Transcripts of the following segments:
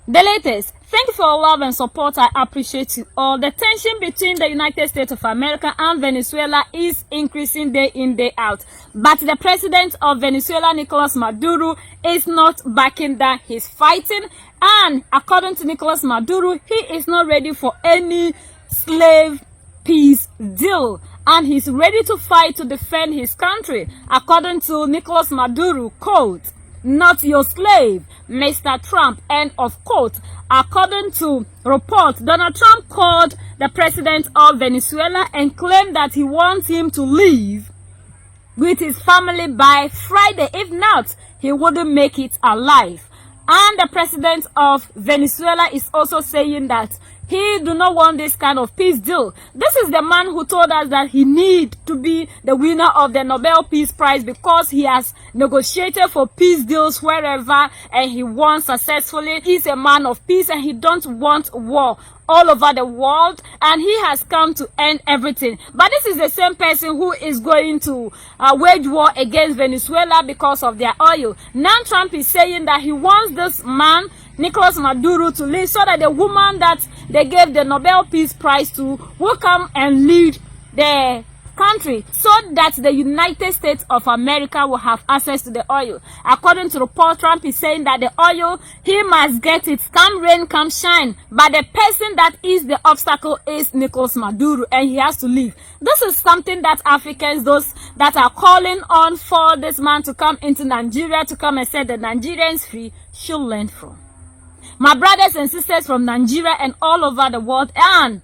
The latest. Thank you for your love and support. I appreciate you all. The tension between the United States of America and Venezuela is increasing day in, day out. But the president of Venezuela, Nicolas Maduro, is not backing down. He's fighting. And according to Nicolas Maduro, he is not ready for any slave peace deal. And he's ready to fight to defend his country. According to Nicolas Maduro, quote, "Not your slave, Mr. Trump," end of quote. According to reports, Donald Trump called the president of Venezuela and claimed that he wants him to leave with his family by Friday. If not, he wouldn't make it alive. And the president of Venezuela is also saying that he do not want this kind of peace deal. This is the man who told us that he need to be the winner of the Nobel Peace Prize because he has negotiated for peace deals wherever and he won successfully. He's a man of peace and he don't want war all over the world, and he has come to end everything. But this is the same person who is going to wage war against Venezuela because of their oil. Now Trump is saying that he wants this man, Nicolas Maduro, to leave so that the woman that they gave the Nobel Peace Prize to will come and lead the country so that the United States of America will have access to the oil. According to the report, Trump is saying that the oil, he must get it, come rain, come shine. But the person that is the obstacle is Nicolas Maduro, and he has to leave. This is something that Africans, those that are calling on for this man to come into Nigeria, to come and set the Nigerians free, should learn from. My brothers and sisters from Nigeria and all over the world, and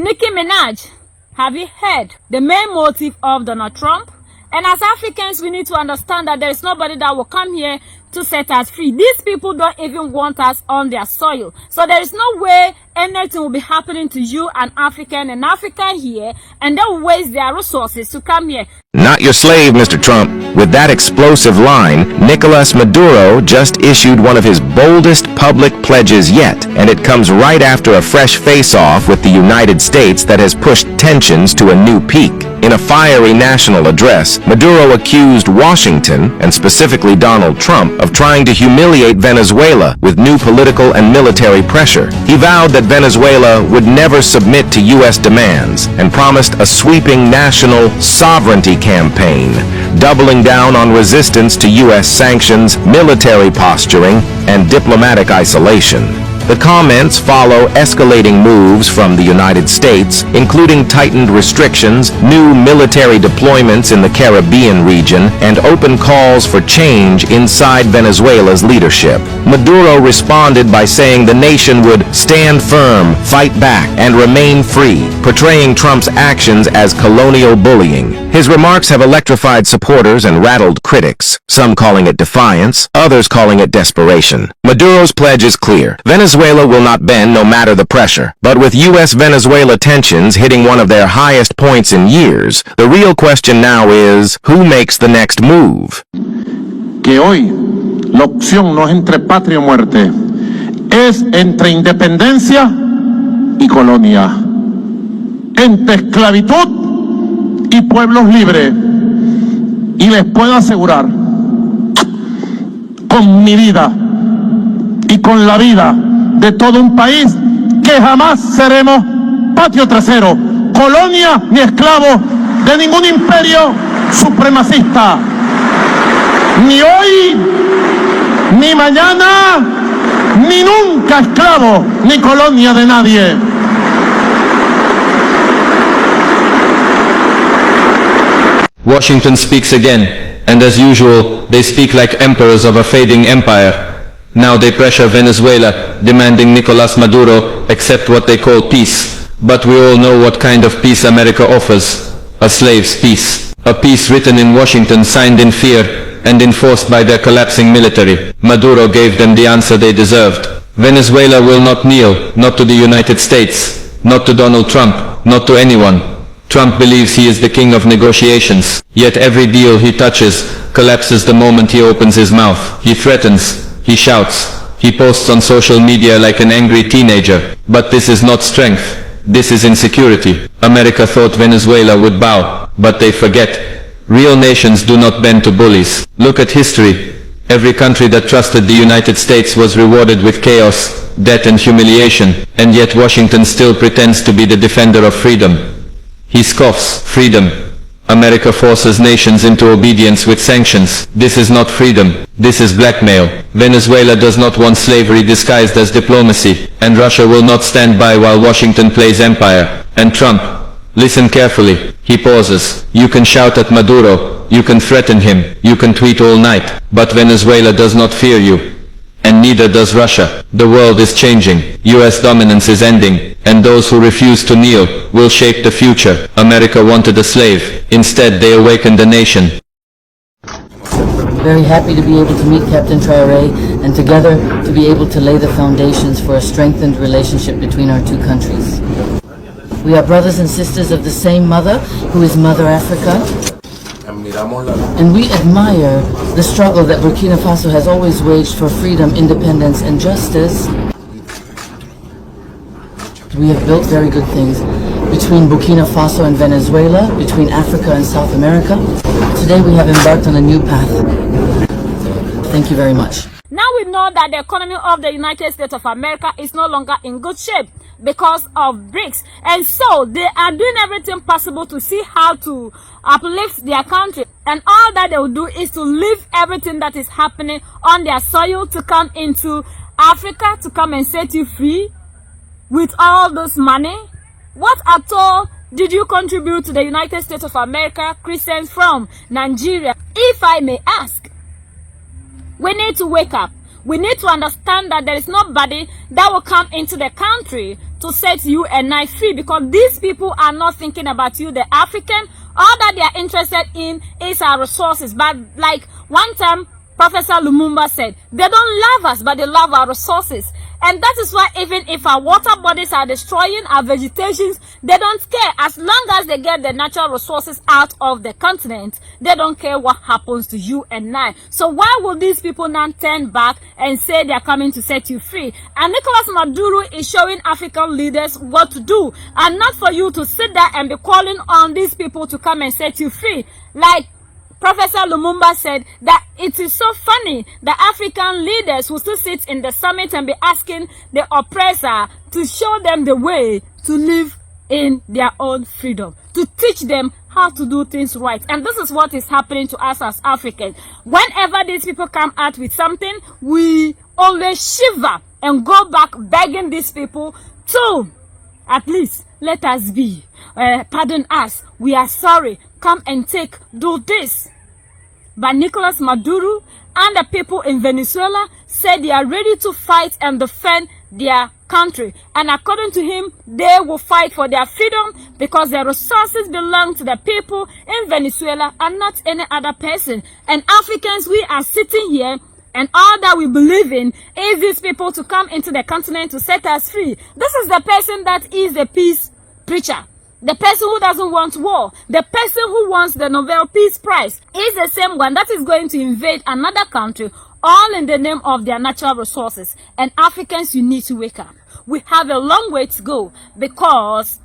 Nicki Minaj, have you heard the main motive of Donald Trump? And as Africans, we need to understand that there is nobody that will come here to set us free. These people don't even want us on their soil. So there is no way anything will be happening to you, an African and Africa here, and they'll waste their resources to come here. Not your slave, Mr. Trump. With that explosive line, Nicolas Maduro just issued one of his boldest public pledges yet, and it comes right after a fresh face-off with the United States that has pushed tensions to a new peak. In a fiery national address, Maduro accused Washington, and specifically Donald Trump, of trying to humiliate Venezuela with new political and military pressure. He vowed that Venezuela would never submit to U.S. demands and promised a sweeping national sovereignty campaign, doubling down on resistance to U.S. sanctions, military posturing, and diplomatic isolation. The comments follow escalating moves from the United States, including tightened restrictions, new military deployments in the Caribbean region, and open calls for change inside Venezuela's leadership. Maduro responded by saying the nation would stand firm, fight back, and remain free, portraying Trump's actions as colonial bullying. His remarks have electrified supporters and rattled critics, some calling it defiance, others calling it desperation. Maduro's pledge is clear. Venezuela will not bend no matter the pressure. But with U.S.-Venezuela tensions hitting one of their highest points in years, the real question now is, who makes the next move? Que hoy la opción no es entre patria o muerte, es entre independencia y colonia, entre esclavitud y pueblos libres. Y les puedo asegurar, con mi vida y con la vida de todo un país, que jamás seremos patio trasero, colonia ni esclavo de ningún imperio supremacista. Ni hoy, ni mañana, ni nunca esclavo ni colonia de nadie. Washington speaks again, and as usual, they speak like emperors of a fading empire. Now they pressure Venezuela, demanding Nicolas Maduro accept what they call peace. But we all know what kind of peace America offers. A slave's peace. A peace written in Washington, signed in fear, and enforced by their collapsing military. Maduro gave them the answer they deserved. Venezuela will not kneel, not to the United States, not to Donald Trump, not to anyone. Trump believes he is the king of negotiations, yet every deal he touches collapses the moment he opens his mouth. He threatens, he shouts, he posts on social media like an angry teenager. But this is not strength, this is insecurity. America thought Venezuela would bow, but they forget. Real nations do not bend to bullies. Look at history. Every country that trusted the United States was rewarded with chaos, debt and humiliation, and yet Washington still pretends to be the defender of freedom. He scoffs, freedom. America forces nations into obedience with sanctions. This is not freedom. This is blackmail. Venezuela does not want slavery disguised as diplomacy, and Russia will not stand by while Washington plays empire. And Trump, listen carefully. He pauses. You can shout at Maduro, you can threaten him, you can tweet all night, but Venezuela does not fear you. And neither does Russia. The world is changing. US dominance is ending, and those who refuse to kneel will shape the future. America wanted a slave. Instead, they awakened a nation. Very happy to be able to meet Captain Traoré and together to be able to lay the foundations for a strengthened relationship between our two countries. We are brothers and sisters of the same mother, who is Mother Africa. And we admire the struggle that Burkina Faso has always waged for freedom, independence, and justice. We have built very good things between Burkina Faso and Venezuela, between Africa and South America. Today we have embarked on a new path. Thank you very much. Now we know that the economy of the United States of America is no longer in good shape because of BRICS. And so they are doing everything possible to see how to uplift their country. And all that they will do is to leave everything that is happening on their soil to come into Africa to come and set you free with all this money. What at all did you contribute to the United States of America, Christians from Nigeria? If I may ask, we need to wake up. We need to understand that there is nobody that will come into the country to set you and I free, because these people are not thinking about you, the African. All that they are interested in is our resources. But like one time Professor Lumumba said, they don't love us, but they love our resources. And that is why even if our water bodies are destroying our vegetations, they don't care. As long as they get the natural resources out of the continent, they don't care what happens to you and I. So why will these people now turn back and say they are coming to set you free? And Nicolas Maduro is showing African leaders what to do, and not for you to sit there and be calling on these people to come and set you free. Like Professor Lumumba said that it is so funny that African leaders will still sit in the summit and be asking the oppressor to show them the way to live in their own freedom, to teach them how to do things right. And this is what is happening to us as Africans. Whenever these people come out with something, we always shiver and go back begging these people to at least let us be. Pardon us. We are sorry. Come and do this. But Nicolas Maduro and the people in Venezuela said they are ready to fight and defend their country. And according to him, they will fight for their freedom because their resources belong to the people in Venezuela and not any other person. And Africans, we are sitting here, and all that we believe in is these people to come into the continent to set us free. This is the person that is a peace preacher. The person who doesn't want war, the person who wants the Nobel Peace Prize, is the same one that is going to invade another country, all in the name of their natural resources. And Africans, you need to wake up. We have a long way to go, because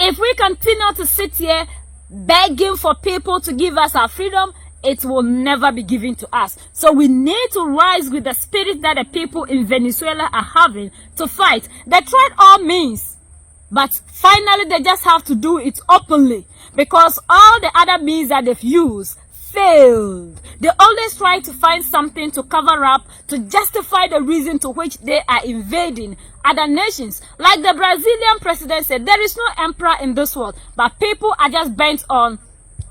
if we continue to sit here begging for people to give us our freedom, it will never be given to us. So we need to rise with the spirit that the people in Venezuela are having to fight. They tried all means, but finally they just have to do it openly, because all the other means that they've used failed. They always try to find something to cover up, to justify the reason to which they are invading other nations. Like the Brazilian president said, there is no emperor in this world, but people are just bent on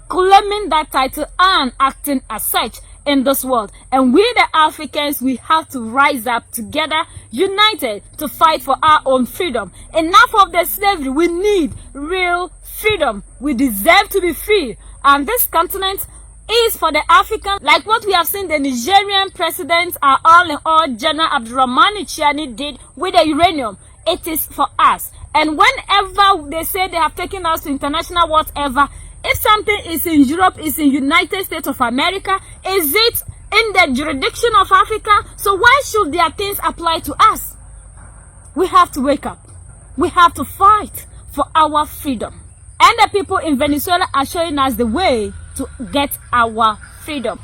claiming that title and acting as such in this world. And we, the Africans, we have to rise up together, united, to fight for our own freedom. Enough of the slavery. We need real freedom. We deserve to be free. And this continent is for the African, like what we have seen the Nigerian president, our all in all, General Abdurrahman Chiani, did with the uranium. It is for us. And whenever they say they have taken us to international whatever, if something is in Europe, is in United States of America, is it in the jurisdiction of Africa? So why should their things apply to us? We have to wake up. We have to fight for our freedom. And the people in Venezuela are showing us the way to get our freedom.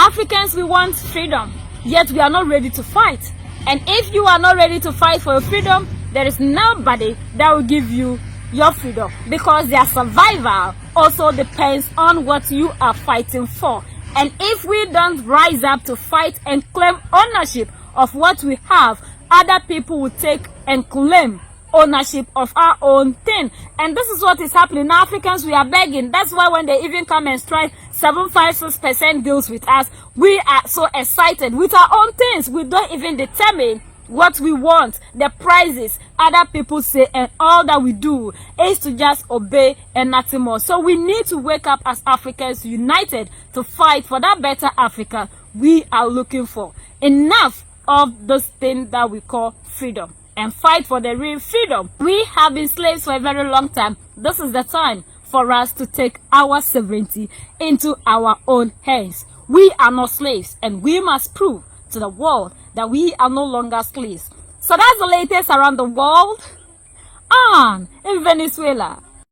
Africans, we want freedom, yet we are not ready to fight. And if you are not ready to fight for your freedom, there is nobody that will give you your freedom, because their survival also depends on what you are fighting for. And if we don't rise up to fight and claim ownership of what we have, other people will take and claim ownership of our own thing. And this is what is happening. Now, Africans, we are begging. That's why when they even come and strike 756% deals with us, we are so excited with our own things. We don't even determine what we want, the prices other people say, and all that we do is to just obey and nothing more. So we need to wake up as Africans, united to fight for that better Africa we are looking for. Enough of this thing that we call freedom, and fight for the real freedom. We have been slaves for a very long time. This is the time for us to take our sovereignty into our own hands. We are not slaves, and we must prove to the world that we are no longer slaves. So that's the latest around the world and in Venezuela.